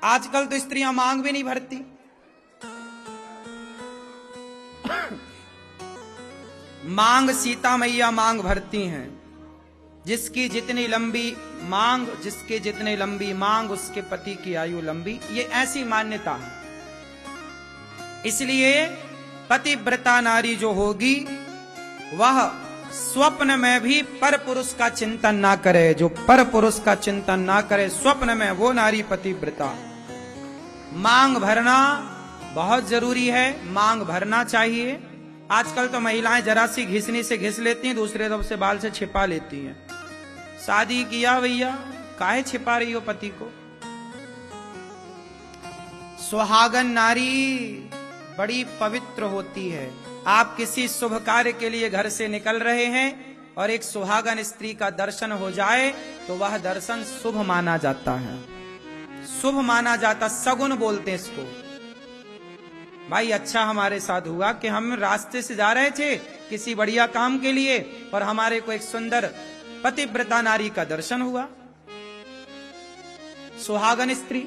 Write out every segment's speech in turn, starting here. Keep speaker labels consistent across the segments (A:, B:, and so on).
A: आजकल तो स्त्रियां मांग भी नहीं भरती। मांग सीता मैया मांग भरती हैं। जिसकी जितनी लंबी मांग, जिसके जितने लंबी मांग, उसके पति की आयु लंबी। ये ऐसी मान्यता है। इसलिए पतिव्रता नारी जो होगी वह स्वप्न में भी पर पुरुष का चिंतन ना करे। जो पर पुरुष का चिंतन ना करे स्वप्न में, वो नारी पतिव्रता। मांग भरना बहुत जरूरी है, मांग भरना चाहिए। आजकल तो महिलाएं जरा सी घिसनी से घिस लेती हैं, दूसरे तरफ से बाल से छिपा लेती हैं। शादी किया भैया, काहे छिपा रही हो पति को? सुहागन नारी बड़ी पवित्र होती है। आप किसी शुभ कार्य के लिए घर से निकल रहे हैं और एक सुहागन स्त्री का दर्शन हो जाए तो वह दर्शन शुभ माना जाता है, शुभ माना जाता, सगुन बोलते हैं इसको। भाई अच्छा हमारे साथ हुआ कि हम रास्ते से जा रहे थे किसी बढ़िया काम के लिए और हमारे को एक सुंदर पतिव्रता नारी का दर्शन हुआ। सुहागन स्त्री,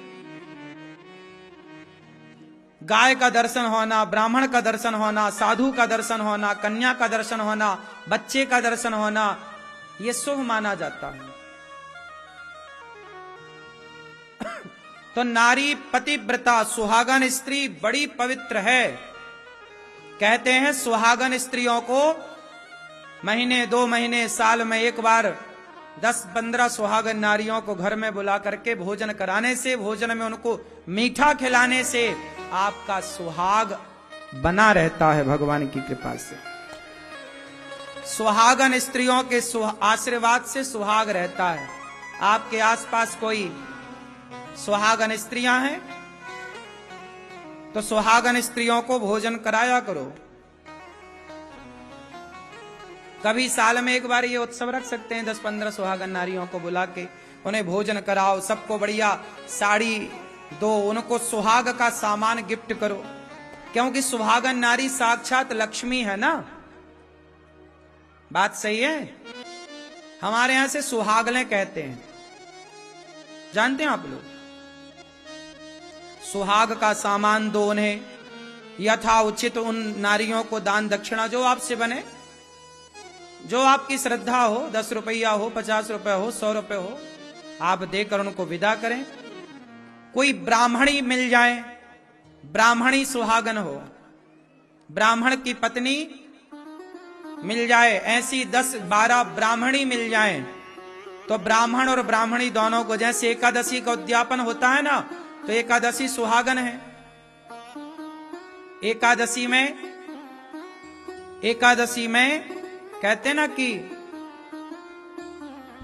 A: गाय का दर्शन होना, ब्राह्मण का दर्शन होना, साधु का दर्शन होना, कन्या का दर्शन होना, बच्चे का दर्शन होना, यह शुभ माना जाता है। तो नारी पतिव्रता सुहागन स्त्री बड़ी पवित्र है। कहते हैं सुहागन स्त्रियों को महीने 2 महीने साल में एक बार 10-15 सुहागन नारियों को घर में बुला करके भोजन कराने से, भोजन में उनको मीठा खिलाने से आपका सुहाग बना रहता है भगवान की कृपा से। सुहागन स्त्रियों के आशीर्वाद से सुहाग रहता है। आपके आसपास कोई सुहागन स्त्रियां हैं तो सुहागन स्त्रियों को भोजन कराया करो। कभी साल में एक बार ये उत्सव रख सकते हैं, 10-15 सुहागन नारियों को बुला के उन्हें भोजन कराओ, सबको बढ़िया साड़ी दो, उनको सुहाग का सामान गिफ्ट करो। क्योंकि सुहागन नारी साक्षात लक्ष्मी है ना। बात सही है। हमारे यहां से सुहागले कहते हैं, जानते हैं आप लोग। सुहाग का सामान दो उन्हें, यथा उचित उन नारियों को दान दक्षिणा जो आपसे बने, जो आपकी श्रद्धा हो, 10 रुपया हो, 50 रुपए हो, 100 रुपए हो, आप देकर उनको विदा करें। कोई ब्राह्मणी मिल जाए, ब्राह्मणी सुहागन हो, ब्राह्मण की पत्नी मिल जाए, ऐसी 10-12 ब्राह्मणी मिल जाए तो ब्राह्मण और ब्राह्मणी दोनों को, जैसे एकादशी का उद्यापन होता है ना, तो एकादशी सुहागन है। एकादशी में कहते ना कि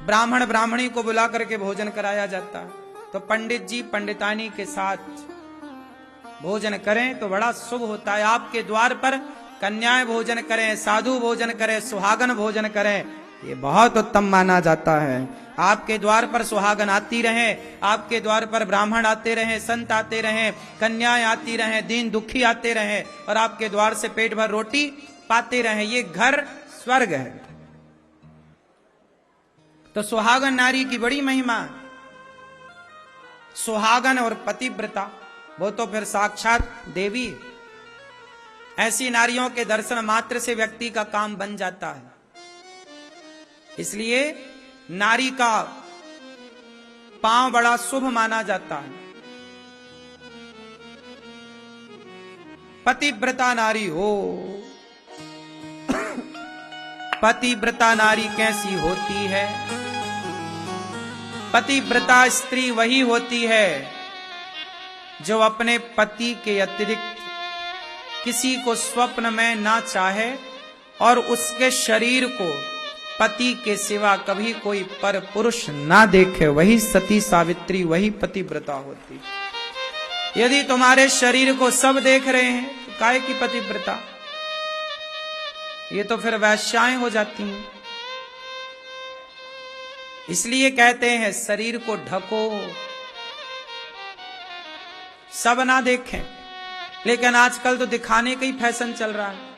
A: ब्राह्मण ब्राह्मणी को बुला करके भोजन कराया जाता है। तो पंडित जी पंडितानी के साथ भोजन करें तो बड़ा शुभ होता है। आपके द्वार पर कन्याएं भोजन करें, साधु भोजन करें, सुहागन भोजन करें, ये बहुत उत्तम माना जाता है। आपके द्वार पर सुहागन आती रहें, आपके द्वार पर ब्राह्मण आते रहें, संत आते रहें, कन्याएं आती रहें, दीन दुखी आते रहें और आपके द्वार से पेट भर रोटी पाते रहें, ये घर स्वर्ग है। तो सुहागन नारी की बड़ी महिमा। सुहागन और पतिव्रता वो तो फिर साक्षात देवी। ऐसी नारियों के दर्शन मात्र से व्यक्ति का काम बन जाता है। इसलिए नारी का पांव बड़ा शुभ माना जाता है। पतिव्रता नारी हो। पतिव्रता नारी कैसी होती है? पतिव्रता स्त्री वही होती है जो अपने पति के अतिरिक्त किसी को स्वप्न में ना चाहे और उसके शरीर को पति के सिवा कभी कोई पर पुरुष ना देखे, वही सती सावित्री, वही पतिव्रता होती। यदि तुम्हारे शरीर को सब देख रहे हैं तो काहे की पतिव्रता? ये तो फिर वैश्याएं हो जाती हैं। इसलिए कहते हैं शरीर को ढको, सब ना देखें। लेकिन आजकल तो दिखाने का ही फैशन चल रहा है।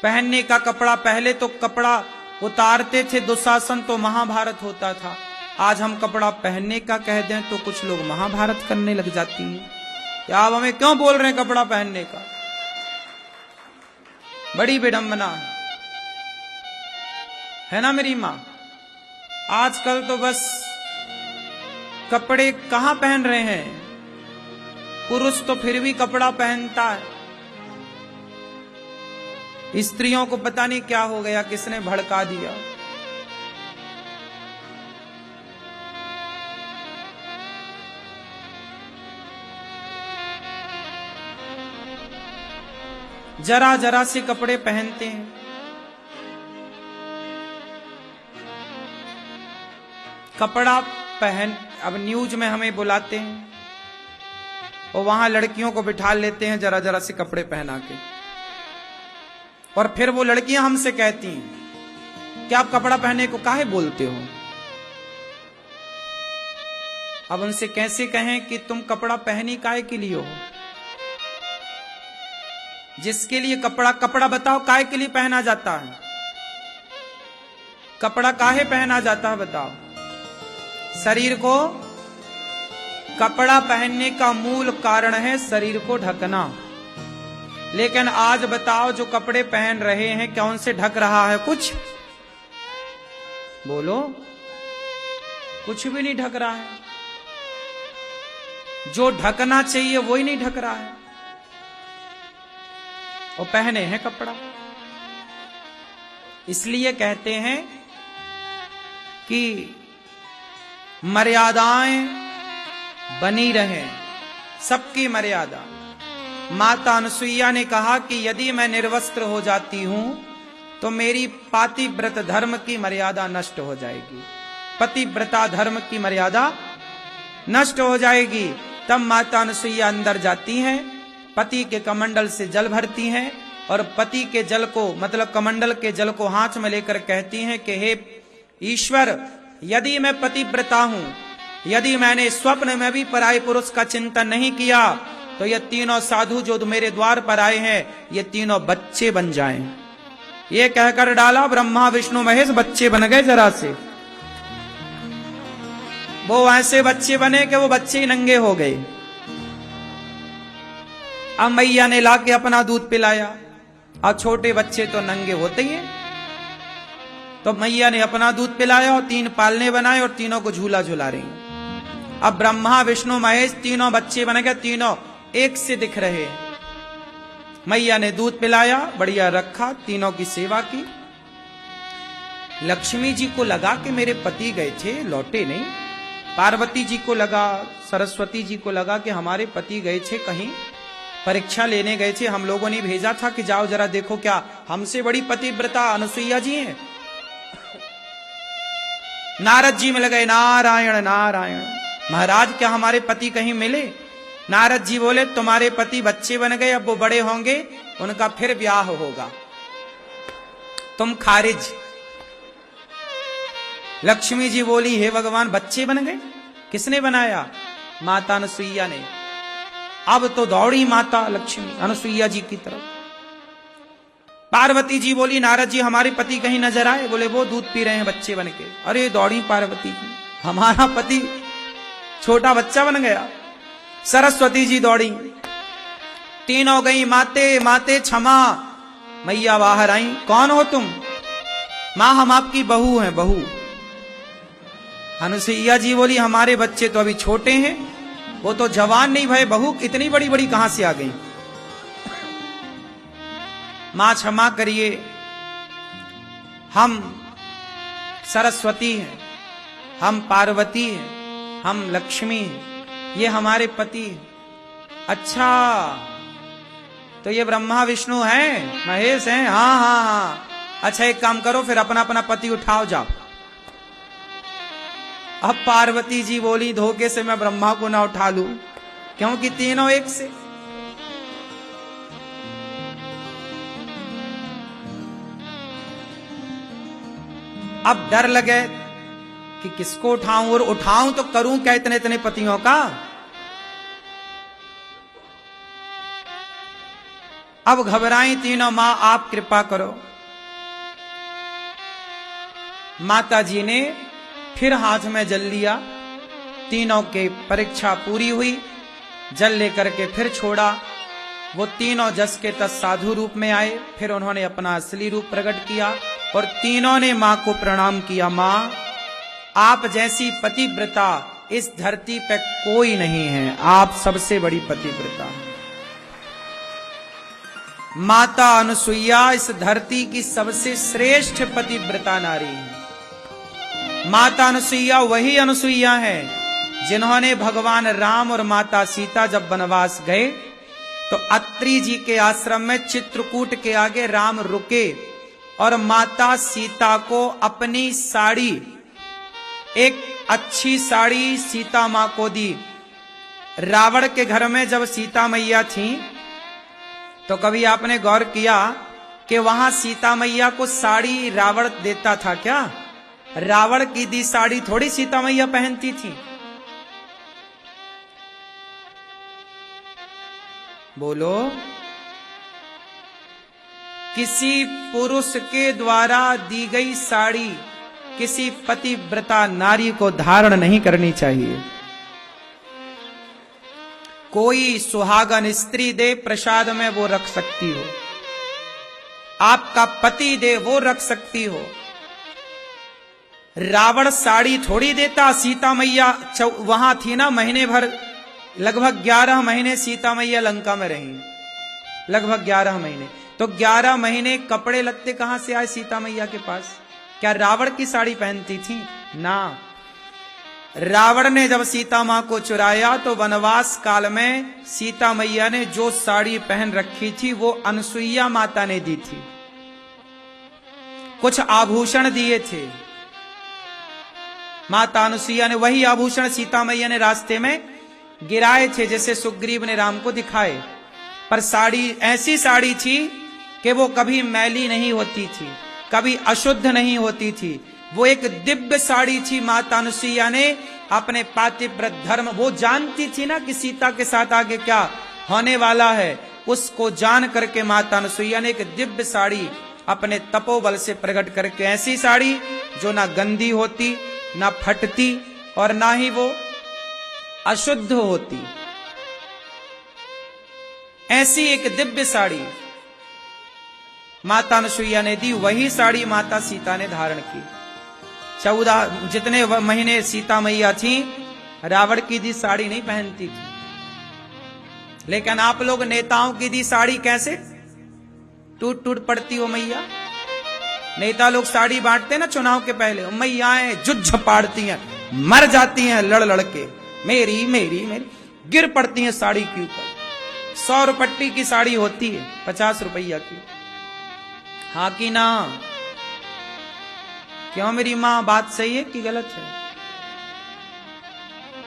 A: पहनने का कपड़ा, पहले तो कपड़ा उतारते थे दुशासन तो महाभारत होता था, आज हम कपड़ा पहनने का कह दें तो कुछ लोग महाभारत करने लग जाती हैं कि आप हमें क्यों बोल रहे हैं कपड़ा पहनने का। बड़ी विडंबना है ना मेरी मां। आजकल तो बस कपड़े कहां पहन रहे हैं, पुरुष तो फिर भी कपड़ा पहनता है। स्त्रियों को पता नहीं क्या हो गया, किसने भड़का दिया। जरा जरा से कपड़े पहनते हैं। कपड़ा पहन, अब न्यूज में हमें बुलाते हैं और वहां लड़कियों को बिठा लेते हैं जरा जरा से कपड़े पहना के, और फिर वो लड़कियां हमसे कहती हैं कि आप कपड़ा पहनने को काहे बोलते हो। अब उनसे कैसे कहें कि तुम कपड़ा पहनी काहे के लिए हो। जिसके लिए कपड़ा बताओ काहे के लिए पहना जाता है, कपड़ा काहे पहना जाता है बताओ। शरीर को, कपड़ा पहनने का मूल कारण है शरीर को ढकना। लेकिन आज बताओ जो कपड़े पहन रहे हैं क्या उनसे ढक रहा है कुछ? बोलो, कुछ भी नहीं ढक रहा है। जो ढकना चाहिए वही नहीं ढक रहा है, वो पहने हैं कपड़ा। इसलिए कहते हैं कि मर्यादाएं बनी रहे, सबकी मर्यादा। माता अनुसुईया ने कहा कि यदि मैं निर्वस्त्र हो जाती हूं तो मेरी पातिव्रत धर्म की मर्यादा नष्ट हो जाएगी, पतिव्रता धर्म की मर्यादा नष्ट हो जाएगी। तब माता अनुसुईया अंदर जाती हैं, पति के कमंडल से जल भरती हैं और पति के जल को, मतलब कमंडल के जल को हाथ में लेकर कहती हैं कि हे ईश्वर, यदि मैं पतिव्रता हूं, यदि मैंने स्वप्न में भी पराय पुरुष का चिंतन नहीं किया तो ये तीनों साधु जो मेरे द्वार पर आए हैं ये तीनों बच्चे बन जाएं। ये कहकर डाला, ब्रह्मा विष्णु महेश बच्चे बन गए जरा से। वो ऐसे बच्चे बने कि वो बच्चे ही नंगे हो गए। अब मैया ने लाके अपना दूध पिलाया, और छोटे बच्चे तो नंगे होते ही हैं। तो मैया ने अपना दूध पिलाया और 3 पालने बनाए और तीनों को झूला झूला रही। अब ब्रह्मा विष्णु महेश तीनों बच्चे बन गए, तीनों एक से दिख रहे। मैया ने दूध पिलाया, बढ़िया रखा, तीनों की सेवा की। लक्ष्मी जी को लगा कि मेरे पति गए थे, लौटे नहीं। पार्वती जी को लगा, सरस्वती जी को लगा कि हमारे पति गए थे कहीं परीक्षा लेने गए थे, हम लोगों ने भेजा था कि जाओ जरा देखो क्या हमसे बड़ी पतिव्रता अनुसुईया जी हैं। नारद जी मिल गए, नारायण नारायण, महाराज क्या हमारे पति कहीं मिले? नारद जी बोले तुम्हारे पति बच्चे बन गए, अब वो बड़े होंगे, उनका फिर ब्याह होगा, तुम खारिज। लक्ष्मी जी बोली हे भगवान बच्चे बन गए, किसने बनाया? माता अनुसुईया ने। अब तो दौड़ी माता लक्ष्मी अनुसुईया जी की तरफ। पार्वती जी बोली नारद जी हमारे पति कहीं नजर आए? बोले वो दूध पी रहे हैं बच्चे बन के। अरे दौड़ी पार्वती जी, हमारा पति छोटा बच्चा बन गया। सरस्वती जी दौड़ी, तीनों गई माते माते क्षमा। मैया बाहर आई, कौन हो तुम? मां हम आपकी बहू हैं, बहू। अनुसुईया जी बोली हमारे बच्चे तो अभी छोटे हैं, वो तो जवान नहीं भय, बहू इतनी बड़ी बड़ी कहां से आ गई? मां क्षमा करिए, हम सरस्वती हैं, हम पार्वती हैं, हम लक्ष्मी हैं, ये हमारे पति हैं। अच्छा तो ये ब्रह्मा विष्णु हैं, महेश हैं? हाँ हाँ हाँ। अच्छा एक काम करो फिर अपना अपना पति उठाओ जाओ। अब पार्वती जी बोली धोखे से मैं ब्रह्मा को ना उठा लूं, क्योंकि तीनों एक से। अब डर लगे कि किसको उठाऊं, और उठाऊं तो करूं क्या इतने इतने पतियों का। अब घबराई तीनों, मां आप कृपा करो। माता जी ने फिर हाथ में जल लिया। तीनों की परीक्षा पूरी हुई, जल लेकर के फिर छोड़ा। वो तीनों जस के तस साधु रूप में आए। फिर उन्होंने अपना असली रूप प्रकट किया और तीनों ने मां को प्रणाम किया। मां, आप जैसी पतिव्रता इस धरती पे कोई नहीं है, आप सबसे बड़ी पतिव्रता हैं। माता अनुसुईया इस धरती की सबसे श्रेष्ठ पतिव्रता नारी है। माता अनुसुईया वही अनुसुईया है जिन्होंने भगवान राम और माता सीता जब वनवास गए तो अत्रि जी के आश्रम में चित्रकूट के आगे राम रुके और माता सीता को अपनी साड़ी, एक अच्छी साड़ी सीता मां को दी। रावण के घर में जब सीता मैया थी तो कभी आपने गौर किया कि वहां सीता मैया को साड़ी रावण देता था क्या? रावण की दी साड़ी थोड़ी सीता मैया पहनती थी। बोलो, किसी पुरुष के द्वारा दी गई साड़ी किसी पतिव्रता नारी को धारण नहीं करनी चाहिए। कोई सुहागन स्त्री दे प्रसाद में वो रख सकती हो, आपका पति दे वो रख सकती हो। रावण साड़ी थोड़ी देता। सीता मैया वहां थी ना महीने भर, लगभग 11 महीने सीता मैया लंका में रही, लगभग 11 महीने। तो 11 महीने कपड़े लत्ते कहां से आए सीता मैया के पास? क्या रावण की साड़ी पहनती थी? ना। रावण ने जब सीता मां को चुराया तो वनवास काल में सीता मैया ने जो साड़ी पहन रखी थी वो अनुसुईया माता ने दी थी। कुछ आभूषण दिए थे माता अनुसुईया ने, वही आभूषण सीता मैया ने रास्ते में गिराए थे जैसे सुग्रीव ने राम को दिखाए। पर साड़ी ऐसी साड़ी थी कि वो कभी मैली नहीं होती थी, कभी अशुद्ध नहीं होती थी। वो एक दिव्य साड़ी थी। माता अनुसुईया ने अपने पातिव्रत धर्म, वो जानती थी ना कि सीता के साथ आगे क्या होने वाला है, उसको जान करके माता अनुसुईया ने एक दिव्य साड़ी अपने तपोबल से प्रकट करके, ऐसी साड़ी जो ना गंदी होती, ना फटती और ना ही वो अशुद्ध होती, ऐसी एक दिव्य साड़ी माता अनुसुईया ने दी। वही साड़ी माता सीता ने धारण की। 14 जितने महीने सीता मैया थी रावण की दी साड़ी नहीं पहनती थी। लेकिन आप लोग नेताओं की दी साड़ी कैसे टूट टूट पड़ती हो मैया। नेता लोग साड़ी बांटते ना चुनाव के पहले, मैयाएं जुझ पाड़ती हैं, मर जाती हैं लड़ लड़ के, मेरी मेरी मेरी, गिर पड़ती हैं साड़ी के ऊपर। 100 रुपट्टी की साड़ी होती है, 50 रुपया की। हाँ कि ना? क्यों मेरी मां, बात सही है कि गलत है?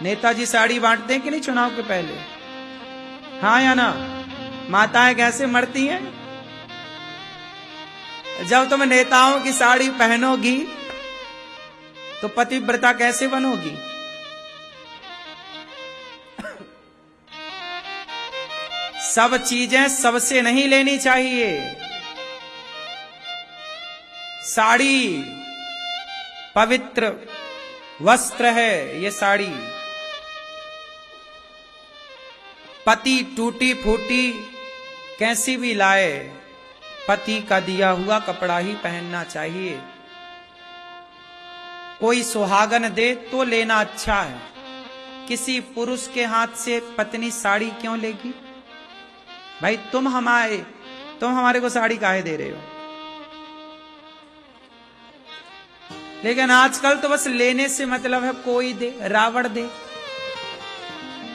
A: नेताजी साड़ी बांटते हैं कि नहीं चुनाव के पहले? हाँ या ना? माताएं कैसे मरती हैं? जब तुम नेताओं की साड़ी पहनोगी तो पतिव्रता कैसे बनोगी? सब चीजें सबसे नहीं लेनी चाहिए। साड़ी पवित्र वस्त्र है, ये साड़ी। पति टूटी फूटी कैसी भी लाए, पति का दिया हुआ कपड़ा ही पहनना चाहिए। कोई सुहागन दे तो लेना अच्छा है। किसी पुरुष के हाथ से पत्नी साड़ी क्यों लेगी? भाई तुम हमारे को साड़ी काहे दे रहे हो? लेकिन आजकल तो बस लेने से मतलब है, कोई दे, रावण दे।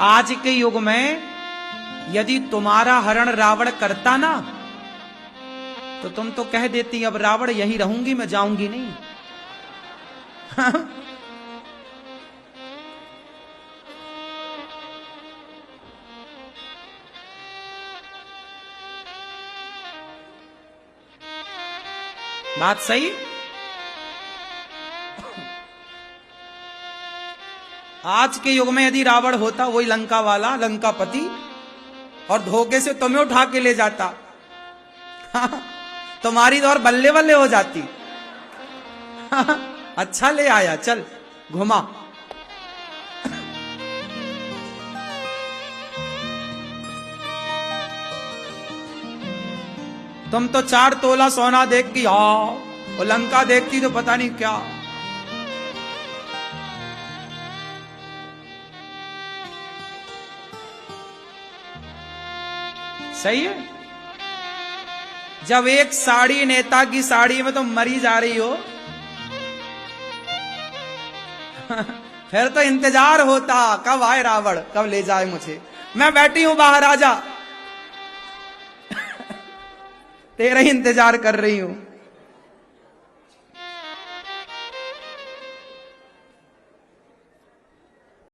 A: आज के युग में यदि तुम्हारा हरण रावण करता ना तो तुम तो कह देती अब रावण यहीं रहूंगी, मैं जाऊंगी नहीं। बात सही। आज के युग में यदि रावण होता, वही लंका वाला, लंकापति, और धोखे से तुम्हें उठा के ले जाता, तुम्हारी तो और बल्ले बल्ले हो जाती। अच्छा ले आया, चल घुमा। तुम तो 4 तोला सोना देख की और लंका देखती तो पता नहीं क्या। सही है। जब एक साड़ी नेता की साड़ी में तुम मरी जा रही हो फिर तो इंतजार होता कब आए रावण, कब ले जाए मुझे। मैं बैठी हूं बाहर, आजा तेरा ही इंतजार कर रही हूं।